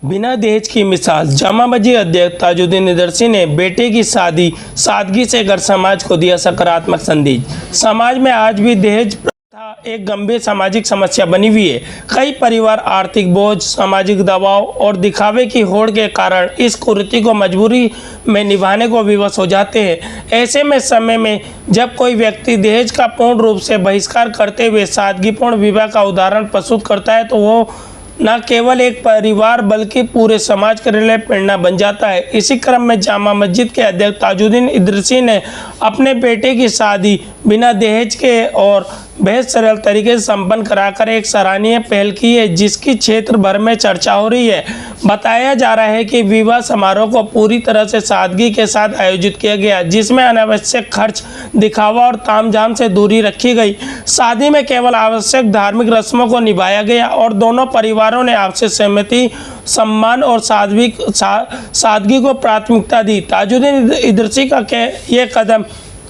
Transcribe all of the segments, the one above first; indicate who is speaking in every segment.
Speaker 1: बिना दहेज की मिसाल। जामा मस्जिद अध्यक्ष ताजुद्दीन इदरसी ने बेटे की शादी सादगी से कर समाज को दिया सकारात्मक संदेश। समाज में आज भी दहेज प्रथा एक गंभीर सामाजिक समस्या बनी हुई है। कई परिवार आर्थिक बोझ, सामाजिक दबाव और दिखावे की होड़ के कारण इस कुरीति को मजबूरी में निभाने को विवश हो जाते हैं। ऐसे में समय में जब कोई व्यक्ति दहेज का पूर्ण रूप से बहिष्कार करते हुए सादगीपूर्ण विवाह का उदाहरण प्रस्तुत करता है तो वो न केवल एक परिवार बल्कि पूरे समाज के लिए प्रेरणा बन जाता है। इसी क्रम में जामा मस्जिद के अध्यक्ष ताजुद्दीन इदरसी ने अपने बेटे की शादी बिना दहेज के और बेहद सरल तरीके से संपन्न कराकर एक सराहनीय पहल की है, जिसकी क्षेत्र भर में चर्चा हो रही है। बताया जा रहा है कि विवाह समारोह को पूरी तरह से सादगी के साथ आयोजित किया गया, जिसमें अनावश्यक खर्च, दिखावा और तामझाम से दूरी रखी गई। शादी में केवल आवश्यक धार्मिक रस्मों को निभाया गया और दोनों परिवारों ने आपसी सहमति, सम्मान और सादगी को प्राथमिकता दी। ताजुद्दीन इदरसी का ये कदम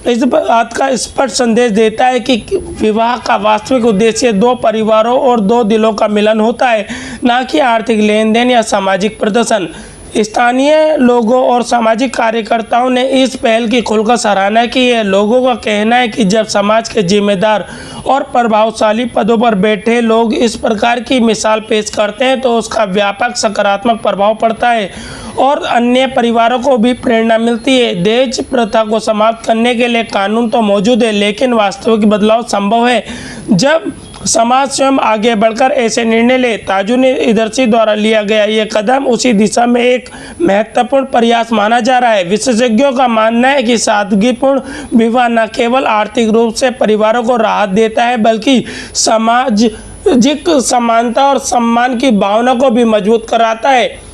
Speaker 1: इस बात का स्पष्ट संदेश देता है कि विवाह का वास्तविक उद्देश्य दो परिवारों और दो दिलों का मिलन होता है, न कि आर्थिक लेन देन या सामाजिक प्रदर्शन। स्थानीय लोगों और सामाजिक कार्यकर्ताओं ने इस पहल की खुलकर सराहना की है। लोगों का कहना है कि जब समाज के जिम्मेदार और प्रभावशाली पदों पर बैठे लोग इस प्रकार की मिसाल पेश करते हैं तो उसका व्यापक सकारात्मक प्रभाव पड़ता है और अन्य परिवारों को भी प्रेरणा मिलती है। दहेज प्रथा को समाप्त करने के लिए कानून तो मौजूद है, लेकिन वास्तविक बदलाव संभव है जब समाज स्वयं आगे बढ़कर ऐसे निर्णय ले। ताजुद्दीन इदरसी द्वारा लिया गया ये कदम उसी दिशा में एक महत्वपूर्ण प्रयास माना जा रहा है। विशेषज्ञों का मानना है कि सादगीपूर्ण विवाह न केवल आर्थिक रूप से परिवारों को राहत देता है बल्कि सामाजिक समानता और सम्मान की भावना को भी मजबूत कराता है।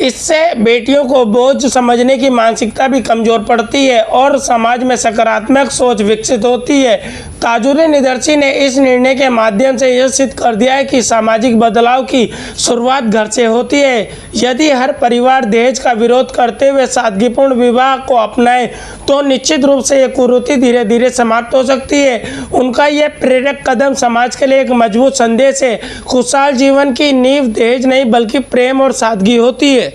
Speaker 1: इससे बेटियों को बोझ समझने की मानसिकता भी कमज़ोर पड़ती है और समाज में सकारात्मक सोच विकसित होती है। ताजुद्दीन इदरसी ने इस निर्णय के माध्यम से यह सिद्ध कर दिया है कि सामाजिक बदलाव की शुरुआत घर से होती है। यदि हर परिवार दहेज का विरोध करते हुए सादगीपूर्ण विवाह को अपनाए तो निश्चित रूप से ये कुरीति धीरे धीरे समाप्त हो सकती है। उनका यह प्रेरक कदम समाज के लिए एक मजबूत संदेश है। खुशहाल जीवन की नींव दहेज नहीं बल्कि प्रेम और सादगी होती है।